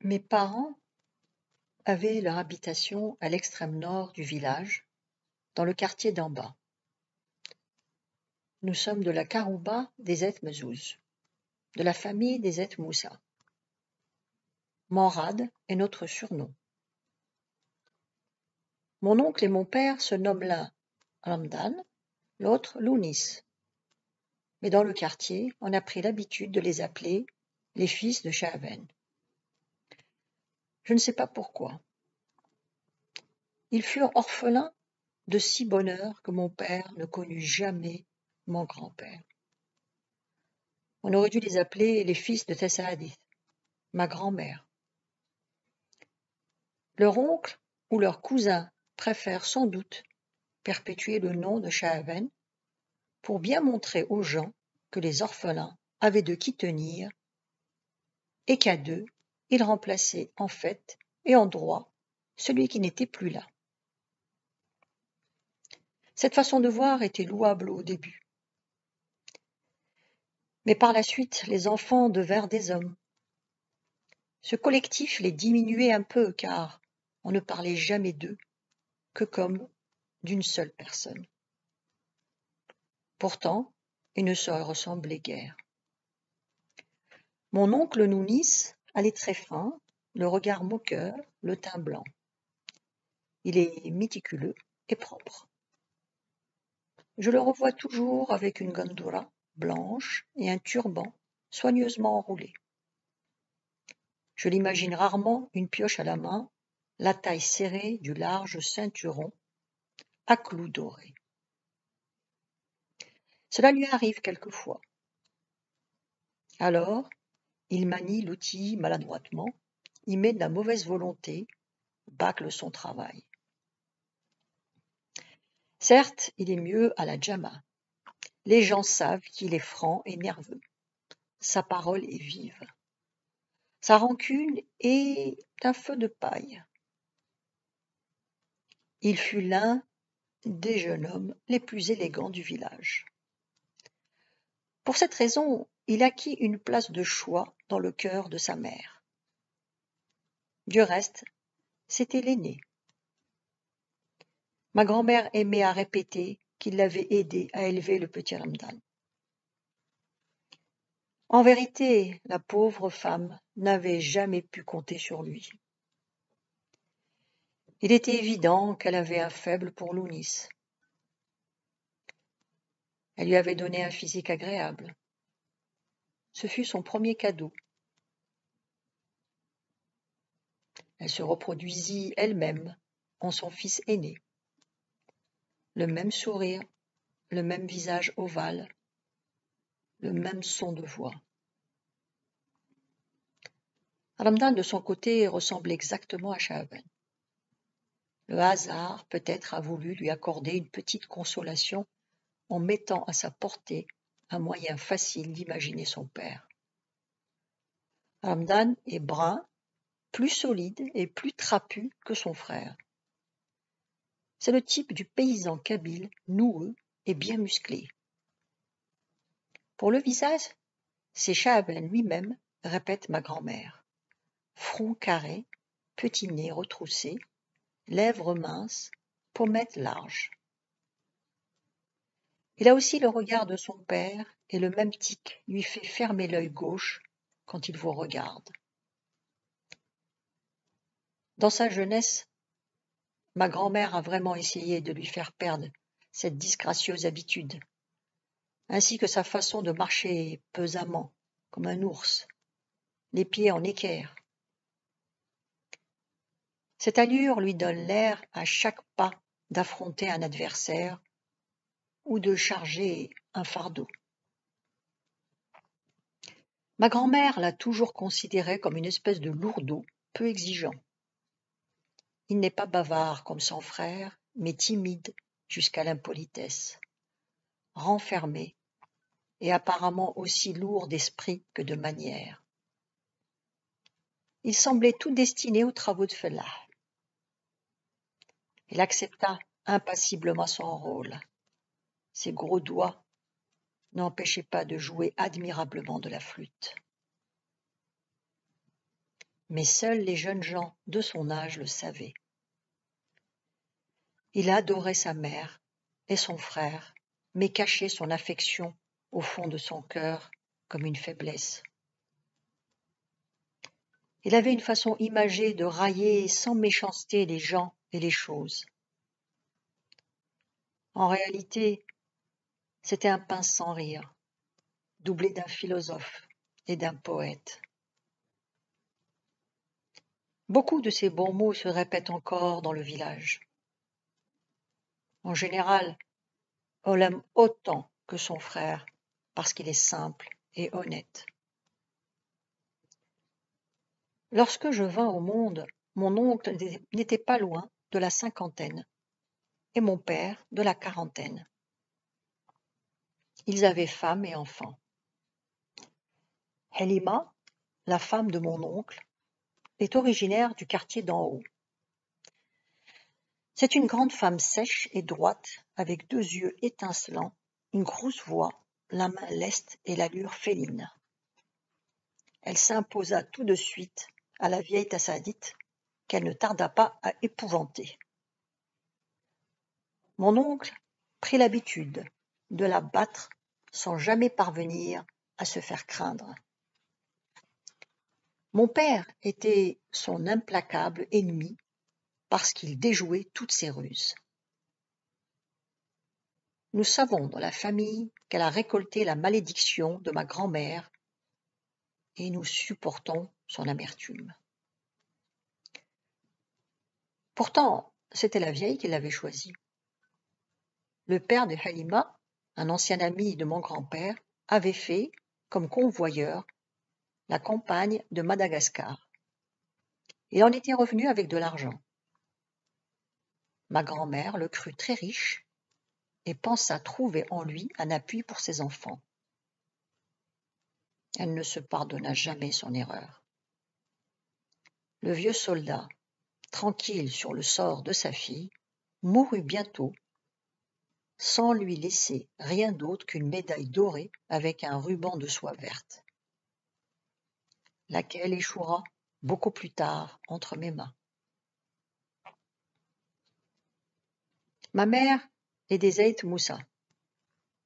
Mes parents avaient leur habitation à l'extrême nord du village, dans le quartier d'en bas. Nous sommes de la Karouba des Et Mezzouz, de la famille des Et Moussa. Manrad est notre surnom. Mon oncle et mon père se nomment l'un Ramdan, l'autre Lounis. Mais dans le quartier, on a pris l'habitude de les appeler les fils de Shaaben. Je ne sais pas pourquoi. Ils furent orphelins de si bonheur que mon père ne connut jamais mon grand-père. On aurait dû les appeler les fils de Tessaadith, ma grand-mère. Leur oncle ou leur cousin préfère sans doute perpétuer le nom de Shaaben pour bien montrer aux gens que les orphelins avaient de qui tenir et qu'à deux, ils remplaçaient en fait et en droit celui qui n'était plus là. Cette façon de voir était louable au début. Mais par la suite, les enfants devinrent des hommes. Ce collectif les diminuait un peu car on ne parlait jamais d'eux que comme d'une seule personne. Pourtant, ils ne se ressemblaient guère. Mon oncle Nounis a les traits fins, le regard moqueur, le teint blanc. Il est méticuleux et propre. Je le revois toujours avec une gandoura blanche et un turban soigneusement enroulé. Je l'imagine rarement une pioche à la main, la taille serrée du large ceinturon à clous dorés. Cela lui arrive quelquefois. Alors, il manie l'outil maladroitement, y met de la mauvaise volonté, bâcle son travail. Certes, il est mieux à la Jama. Les gens savent qu'il est franc et nerveux. Sa parole est vive. Sa rancune est un feu de paille. Il fut l'un des jeunes hommes les plus élégants du village. Pour cette raison, il acquit une place de choix dans le cœur de sa mère. Du reste, c'était l'aîné. Ma grand-mère aimait à répéter qu'il l'avait aidé à élever le petit Ramdan. En vérité, la pauvre femme n'avait jamais pu compter sur lui. Il était évident qu'elle avait un faible pour Lounis. Elle lui avait donné un physique agréable. Ce fut son premier cadeau. Elle se reproduisit elle-même en son fils aîné. Le même sourire, le même visage ovale, le même son de voix. Ramdan, de son côté, ressemblait exactement à Shaaben. Le hasard, peut-être, a voulu lui accorder une petite consolation en mettant à sa portée un moyen facile d'imaginer son père. Ramdan est brun, plus solide et plus trapu que son frère. C'est le type du paysan kabyle, noueux et bien musclé. Pour le visage, c'est Shaaben lui-même, répète ma grand-mère. Front carré, petit nez retroussé, lèvres minces, pommettes larges. Il a aussi le regard de son père et le même tic lui fait fermer l'œil gauche quand il vous regarde. Dans sa jeunesse, ma grand-mère a vraiment essayé de lui faire perdre cette disgracieuse habitude, ainsi que sa façon de marcher pesamment, comme un ours, les pieds en équerre. Cette allure lui donne l'air à chaque pas d'affronter un adversaire ou de charger un fardeau. Ma grand-mère l'a toujours considéré comme une espèce de lourdeau peu exigeant. Il n'est pas bavard comme son frère, mais timide jusqu'à l'impolitesse, renfermé et apparemment aussi lourd d'esprit que de manières. Il semblait tout destiné aux travaux de fellah. Il accepta impassiblement son rôle. Ses gros doigts n'empêchaient pas de jouer admirablement de la flûte. mais seuls les jeunes gens de son âge le savaient. Il adorait sa mère et son frère, mais cachait son affection au fond de son cœur comme une faiblesse. Il avait une façon imagée de railler sans méchanceté les gens et les choses. En réalité, c'était un pince sans rire, doublé d'un philosophe et d'un poète. Beaucoup de ces bons mots se répètent encore dans le village. En général, on l'aime autant que son frère parce qu'il est simple et honnête. Lorsque je vins au monde, mon oncle n'était pas loin de la cinquantaine et mon père de la quarantaine. Ils avaient femme et enfants. Halima, la femme de mon oncle, est originaire du quartier d'en haut. C'est une grande femme sèche et droite, avec 2 yeux étincelants, une grosse voix, la main leste et l'allure féline. Elle s'imposa tout de suite à la vieille Tassadite, qu'elle ne tarda pas à épouvanter. Mon oncle prit l'habitude de la battre sans jamais parvenir à se faire craindre. Mon père était son implacable ennemi parce qu'il déjouait toutes ses ruses. Nous savons dans la famille qu'elle a récolté la malédiction de ma grand-mère et nous supportons son amertume. Pourtant, c'était la vieille qui l'avait choisie. Le père de Halima, un ancien ami de mon grand-père, avait fait, comme convoyeur, la campagne de Madagascar. Il en était revenu avec de l'argent. Ma grand-mère le crut très riche et pensa trouver en lui un appui pour ses enfants. Elle ne se pardonna jamais son erreur. Le vieux soldat, tranquille sur le sort de sa fille, mourut bientôt, sans lui laisser rien d'autre qu'une médaille dorée avec un ruban de soie verte, laquelle échouera beaucoup plus tard entre mes mains. Ma mère est des Aït Moussa.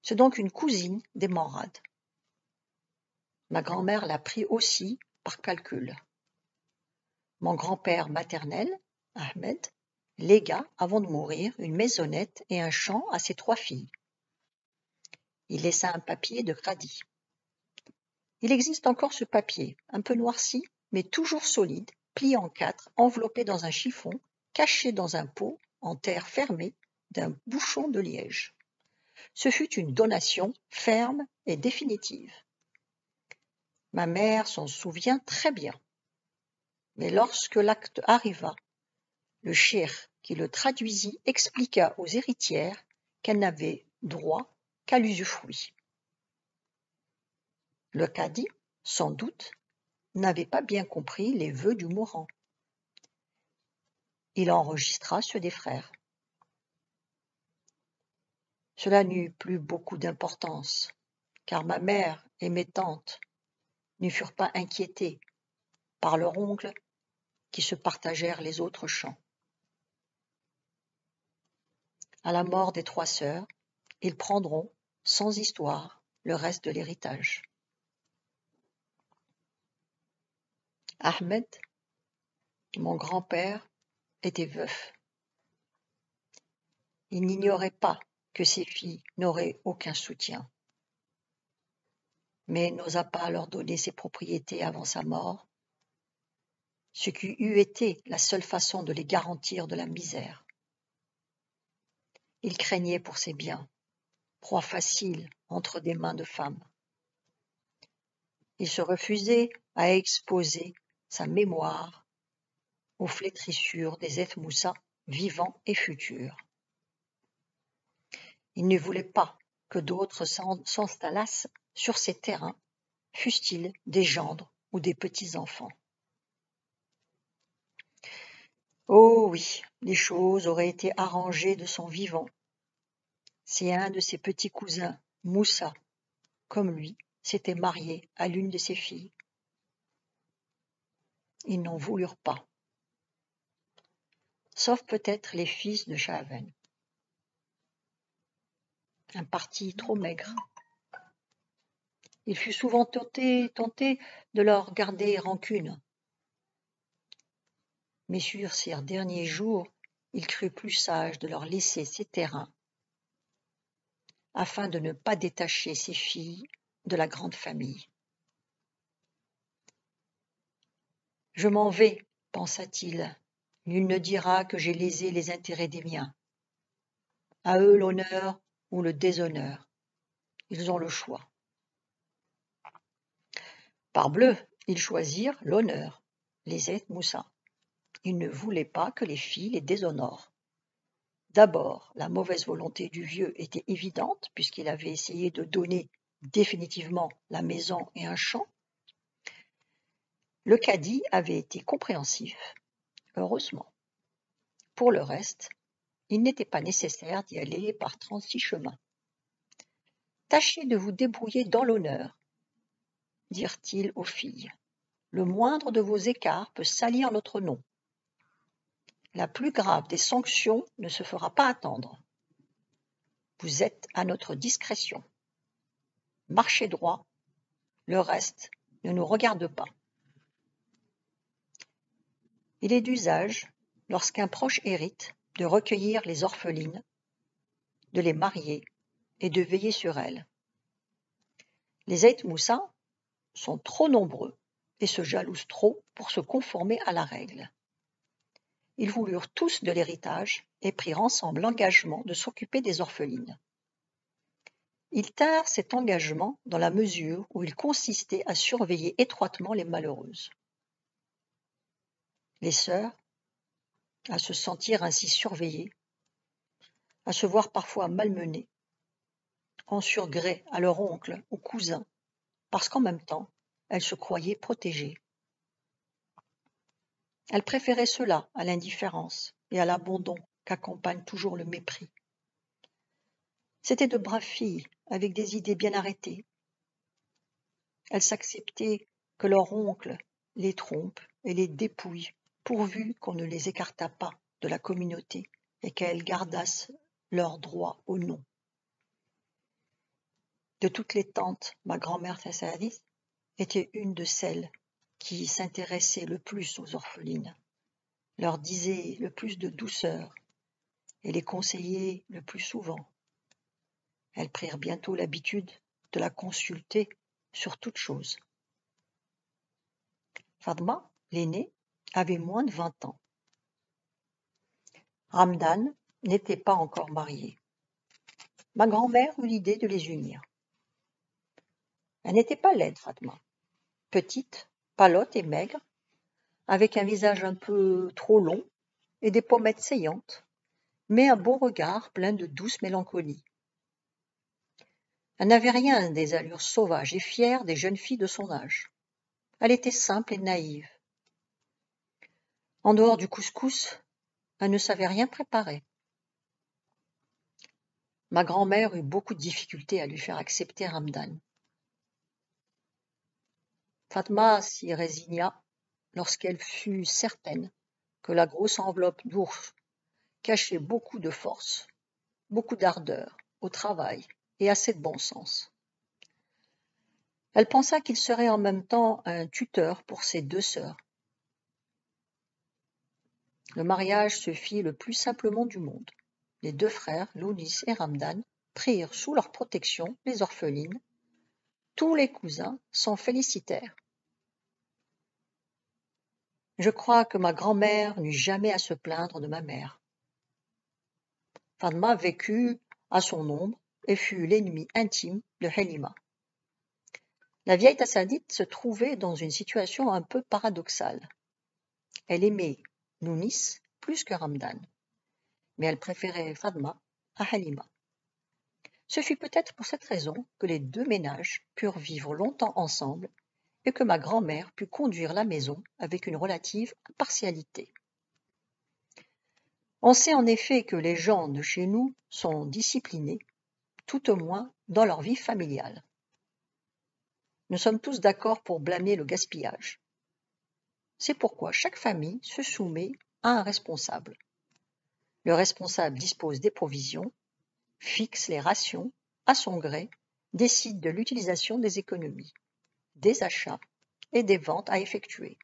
C'est donc une cousine des Morad. Ma grand-mère l'a pris aussi par calcul. Mon grand-père maternel, Ahmed, légua, avant de mourir, une maisonnette et un champ à ses 3 filles. Il laissa un papier de gradit. Il existe encore ce papier, un peu noirci, mais toujours solide, plié en 4, enveloppé dans un chiffon, caché dans un pot en terre fermée d'un bouchon de liège. Ce fut une donation ferme et définitive. Ma mère s'en souvient très bien. Mais lorsque l'acte arriva, le cheikh qui le traduisit expliqua aux héritières qu'elles n'avaient droit qu'à l'usufruit. Le cadi, sans doute, n'avait pas bien compris les vœux du mourant. Il enregistra ceux des frères. Cela n'eut plus beaucoup d'importance, car ma mère et mes tantes ne furent pas inquiétées par leur oncle qui se partagèrent les autres champs. À la mort des 3 sœurs, ils prendront, sans histoire, le reste de l'héritage. Ahmed, mon grand-père, était veuf. Il n'ignorait pas que ses filles n'auraient aucun soutien, mais n'osa pas leur donner ses propriétés avant sa mort, ce qui eût été la seule façon de les garantir de la misère. Il craignait pour ses biens, proie facile entre des mains de femmes. Il se refusait à exposer sa mémoire aux flétrissures des Aït Moussa vivants et futurs. Il ne voulait pas que d'autres s'installassent sur ces terrains, fussent-ils des gendres ou des petits-enfants. Oh oui, les choses auraient été arrangées de son vivant, si un de ses petits cousins, Moussa, comme lui, s'était marié à l'une de ses filles. Ils n'en voulurent pas, sauf peut-être les fils de Shaaven. Un parti trop maigre. Il fut souvent tenté de leur garder rancune. Mais sur ces derniers jours, il crut plus sage de leur laisser ces terrains, afin de ne pas détacher ses filles de la grande famille. « Je m'en vais, pensa-t-il, nul ne dira que j'ai lésé les intérêts des miens. À eux l'honneur ou le déshonneur, ils ont le choix. » Parbleu, ils choisirent l'honneur, les Eth Moussa. Ils ne voulaient pas que les filles les déshonorent. D'abord, la mauvaise volonté du vieux était évidente, puisqu'il avait essayé de donner définitivement la maison et un champ. Le cadi avait été compréhensif, heureusement. Pour le reste, il n'était pas nécessaire d'y aller par 36 chemins. « Tâchez de vous débrouiller dans l'honneur, dirent-ils aux filles. Le moindre de vos écarts peut salir notre nom. La plus grave des sanctions ne se fera pas attendre. Vous êtes à notre discrétion. Marchez droit, le reste ne nous regarde pas. » Il est d'usage, lorsqu'un proche hérite, de recueillir les orphelines, de les marier et de veiller sur elles. Les Eth Moussa sont trop nombreux et se jalousent trop pour se conformer à la règle. Ils voulurent tous de l'héritage et prirent ensemble l'engagement de s'occuper des orphelines. Ils tinrent cet engagement dans la mesure où il consistait à surveiller étroitement les malheureuses. Les sœurs, à se sentir ainsi surveillées, à se voir parfois malmenées, en surgré à leur oncle ou cousin, parce qu'en même temps, elles se croyaient protégées. Elles préféraient cela à l'indifférence et à l'abandon qu'accompagne toujours le mépris. C'étaient de braves filles, avec des idées bien arrêtées. Elles s'acceptaient que leur oncle les trompe et les dépouille, pourvu qu'on ne les écartât pas de la communauté et qu'elles gardassent leur droit au nom. De toutes les tantes, ma grand-mère Tassadis était une de celles qui s'intéressaient le plus aux orphelines, leur disait le plus de douceur et les conseillait le plus souvent. Elles prirent bientôt l'habitude de la consulter sur toute chose. Fatma, l'aînée, avait moins de 20 ans. Ramdan n'était pas encore marié. Ma grand-mère eut l'idée de les unir. Elle n'était pas laide, Fatma. Petite, palote et maigre, avec un visage un peu trop long et des pommettes saillantes, mais un beau regard plein de douce mélancolie. Elle n'avait rien des allures sauvages et fières des jeunes filles de son âge. Elle était simple et naïve. En dehors du couscous, elle ne savait rien préparer. Ma grand-mère eut beaucoup de difficultés à lui faire accepter Ramdan. Fatma s'y résigna lorsqu'elle fut certaine que la grosse enveloppe d'ours cachait beaucoup de force, beaucoup d'ardeur au travail et assez de bon sens. Elle pensa qu'il serait en même temps un tuteur pour ses deux sœurs. Le mariage se fit le plus simplement du monde. Les deux frères, Lounis et Ramdan, prirent sous leur protection les orphelines. Tous les cousins s'en félicitèrent. Je crois que ma grand-mère n'eut jamais à se plaindre de ma mère. Fatma vécut à son ombre et fut l'ennemi intime de Halima. La vieille Tassadite se trouvait dans une situation un peu paradoxale. Elle aimait Lounis plus que Ramdan, mais elle préférait Fatma à Halima. Ce fut peut-être pour cette raison que les deux ménages purent vivre longtemps ensemble et que ma grand-mère put conduire la maison avec une relative impartialité. On sait en effet que les gens de chez nous sont disciplinés, tout au moins dans leur vie familiale. Nous sommes tous d'accord pour blâmer le gaspillage. C'est pourquoi chaque famille se soumet à un responsable. Le responsable dispose des provisions, fixe les rations à son gré, décide de l'utilisation des économies, des achats et des ventes à effectuer.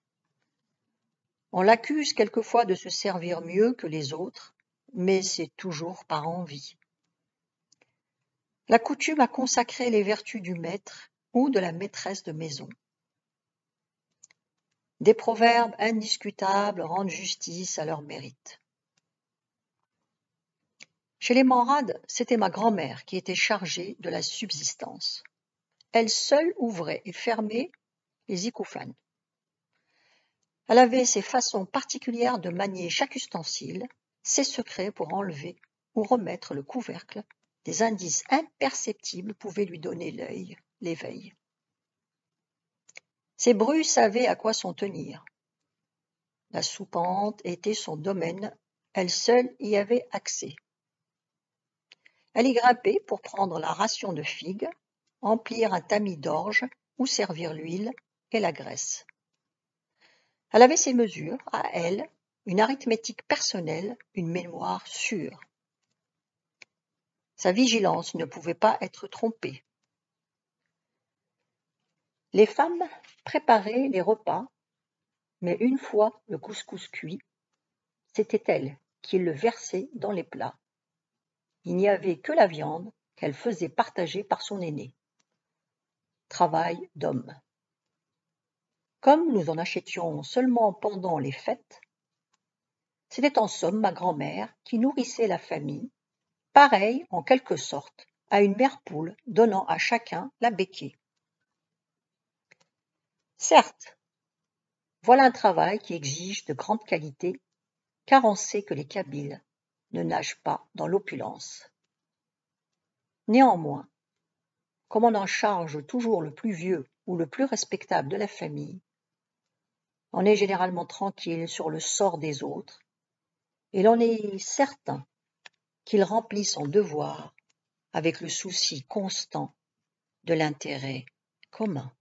On l'accuse quelquefois de se servir mieux que les autres, mais c'est toujours par envie. La coutume a consacré les vertus du maître ou de la maîtresse de maison. Des proverbes indiscutables rendent justice à leur mérite. Chez les Manrade, c'était ma grand-mère qui était chargée de la subsistance. Elle seule ouvrait et fermait les icouflanes. Elle avait ses façons particulières de manier chaque ustensile, ses secrets pour enlever ou remettre le couvercle. Des indices imperceptibles pouvaient lui donner l'œil, l'éveil. Ses brus savaient à quoi s'en tenir. La soupente était son domaine, elle seule y avait accès. Elle y grimpait pour prendre la ration de figues, emplir un tamis d'orge ou servir l'huile et la graisse. Elle avait ses mesures, à elle, une arithmétique personnelle, une mémoire sûre. Sa vigilance ne pouvait pas être trompée. Les femmes préparaient les repas, mais une fois le couscous cuit, c'était elle qui le versait dans les plats. Il n'y avait que la viande qu'elle faisait partager par son aîné. Travail d'homme. Comme nous en achetions seulement pendant les fêtes, c'était en somme ma grand-mère qui nourrissait la famille, pareille en quelque sorte à une mère poule donnant à chacun la béquille. Certes, voilà un travail qui exige de grandes qualités, car on sait que les Kabyles ne nagent pas dans l'opulence. Néanmoins, comme on en charge toujours le plus vieux ou le plus respectable de la famille, on est généralement tranquille sur le sort des autres, et l'on est certain qu'il remplit son devoir avec le souci constant de l'intérêt commun.